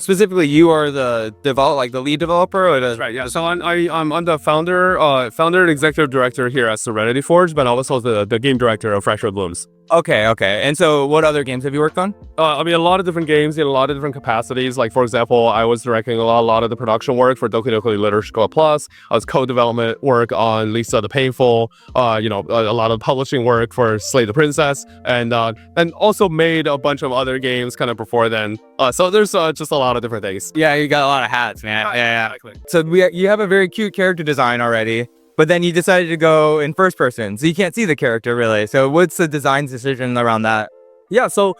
specifically, you are the the lead developer, or That's right. Yeah. So I'm the founder and executive director here at Serenity Forge, but also the game director of Fractured Blooms. Okay. And so, what other games have you worked on? I mean, a lot of different games in a lot of different capacities. Like, for example, I was directing a lot of the production work for Doki Doki Literature Plus. I was co-development work on Lisa the Painful. A lot of publishing work for Slay the Princess, and also made a bunch of other games kind of before then. So there's just a lot of different things. Yeah, you got a lot of hats, man. Yeah. Exactly. So you have a very cute character design already, but then you decided to go in first person, so you can't see the character really. So what's the design decision around that? Yeah, so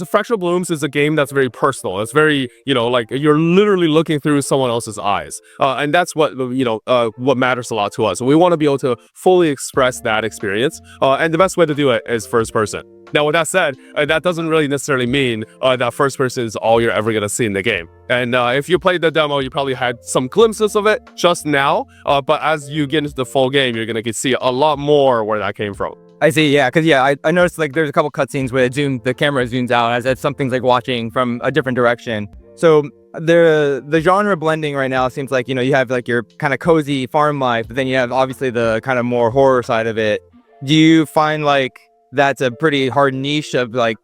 Fractured Blooms is a game that's very personal. It's very, like you're literally looking through someone else's eyes. And that's what, what matters a lot to us. We want to be able to fully express that experience. And the best way to do it is first person. Now, with that said, that doesn't really necessarily mean that first person is all you're ever going to see in the game. And if you played the demo, you probably had some glimpses of it just now. But as you get into the full game, you're going to see a lot more where that came from. I see, yeah, because I noticed like there's a couple cutscenes where the camera zooms out as if something's like watching from a different direction. So the genre blending right now seems like, you have like your kind of cozy farm life, but then you have obviously the kind of more horror side of it. Do you find like that's a pretty hard niche of like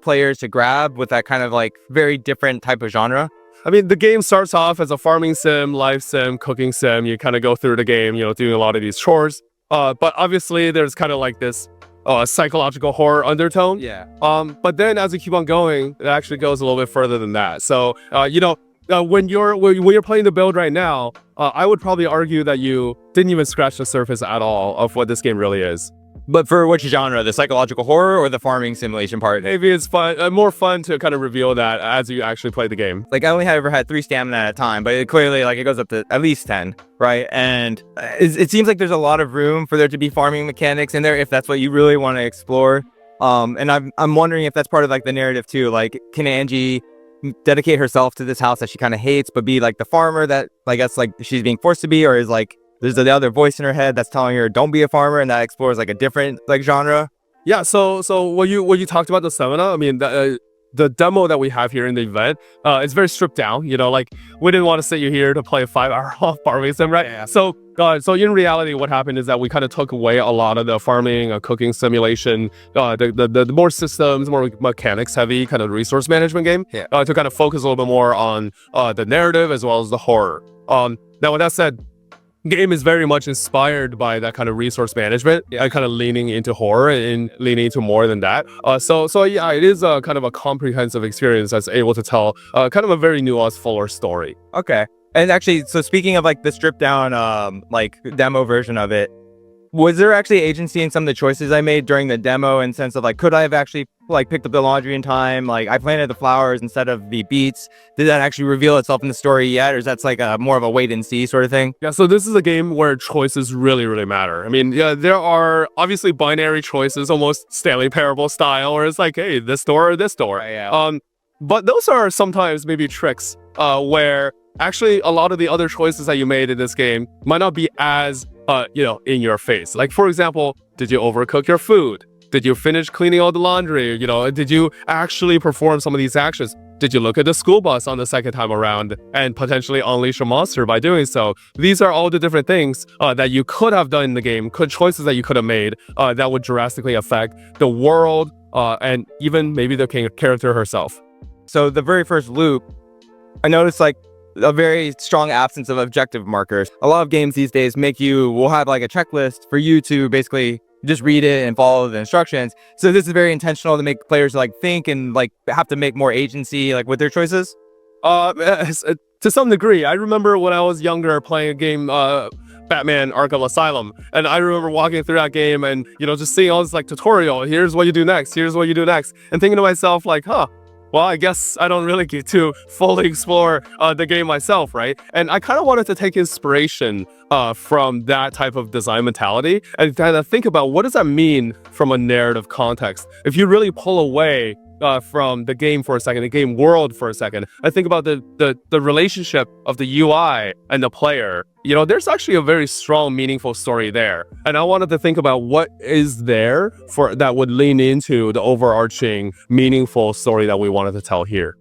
players to grab with that kind of like very different type of genre? I mean, the game starts off as a farming sim, life sim, cooking sim. You kind of go through the game, doing a lot of these chores. But obviously there's kind of like this psychological horror undertone. Yeah. But then as you keep on going, it actually goes a little bit further than that. So, when you're playing the build right now, I would probably argue that you didn't even scratch the surface at all of what this game really is. But for which genre, the psychological horror or the farming simulation part? Maybe it's fun, more fun to kind of reveal that as you actually play the game. Like I only ever had 3 stamina at a time, but it clearly like it goes up to at least 10, right? And it seems like there's a lot of room for there to be farming mechanics in there if that's what you really want to explore. And I'm wondering if that's part of like the narrative too. Like, can Angie dedicate herself to this house that she kind of hates, but be like the farmer that I guess like she's being forced to be, or is like there's the other voice in her head that's telling her don't be a farmer, and that explores like a different like genre? Yeah, so what you talked about the stamina, I mean, the demo that we have here in the event, it's very stripped down. Like we didn't want to sit you here to play a 5-hour long farming sim, right? Yeah. So in reality, what happened is that we kind of took away a lot of the farming, cooking simulation, the more systems, more mechanics heavy kind of resource management game, to kind of focus a little bit more on the narrative as well as the horror. Now, with that said, game is very much inspired by that kind of resource management and kind of leaning into horror and leaning into more than that. So yeah, it is a kind of a comprehensive experience that's able to tell kind of a very nuanced, fuller story. Okay. And actually, so speaking of like the stripped down like demo version of it, was there actually agency in some of the choices I made during the demo, in sense of like, could I have actually like picked up the laundry in time? Like I planted the flowers instead of the beets. Did that actually reveal itself in the story yet? Or is that like a more of a wait and see sort of thing? Yeah, so this is a game where choices really, really matter. I mean, yeah, there are obviously binary choices, almost Stanley Parable style, where it's like, hey, this door or this door. Right, yeah. But those are sometimes maybe tricks where actually a lot of the other choices that you made in this game might not be as in your face. Like, for example, did you overcook your food? Did you finish cleaning all the laundry? Did you actually perform some of these actions? Did you look at the school bus on the second time around and potentially unleash a monster by doing so? These are all the different things that you could have done in the game, choices that you could have made that would drastically affect the world and even maybe the character herself. So the very first loop, I noticed like a very strong absence of objective markers. A lot of games these days will have like a checklist for you to basically just read it and follow the instructions. So this is very intentional to make players like think and like have to make more agency like with their choices. To some degree. I remember when I was younger playing a game, Batman Arkham Asylum, and I remember walking through that game and just seeing all this like tutorial. Here's what you do next. Here's what you do next, and thinking to myself like, well, I guess I don't really get to fully explore the game myself, right? And I kind of wanted to take inspiration from that type of design mentality and kind of think about what does that mean from a narrative context. If you really pull away from the game for a second, the game world for a second, I think about the relationship of the UI and the player. There's actually a very strong, meaningful story there. And I wanted to think about what is there that would lean into the overarching, meaningful story that we wanted to tell here.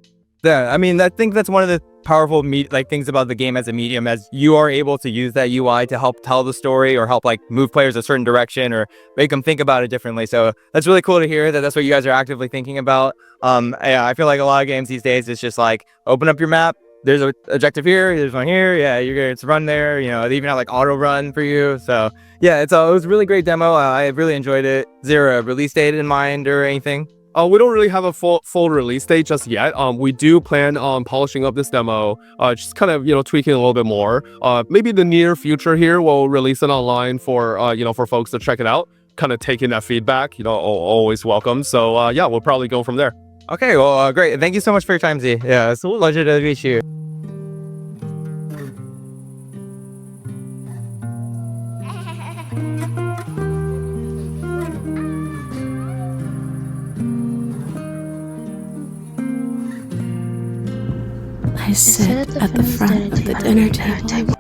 Yeah, I mean, I think that's one of the powerful things about the game as a medium, as you are able to use that UI to help tell the story or help like move players a certain direction or make them think about it differently. So that's really cool to hear that that's what you guys are actively thinking about. Yeah, I feel like a lot of games these days, it's just like open up your map. There's an objective here. There's one here. Yeah, you're gonna run there. You know, they even have like auto run for you. So yeah, it was a really great demo. I really enjoyed it. Is there a release date in mind or anything? We don't really have a full release date just yet. We do plan on polishing up this demo, just kind of, tweaking a little bit more. Maybe in the near future here, we'll release it online for, for folks to check it out. Kind of taking that feedback, always welcome. So yeah, we'll probably go from there. Okay, well, great. Thank you so much for your time, Z. Yeah, it's a pleasure to meet you. I sit at the front of the dinner table.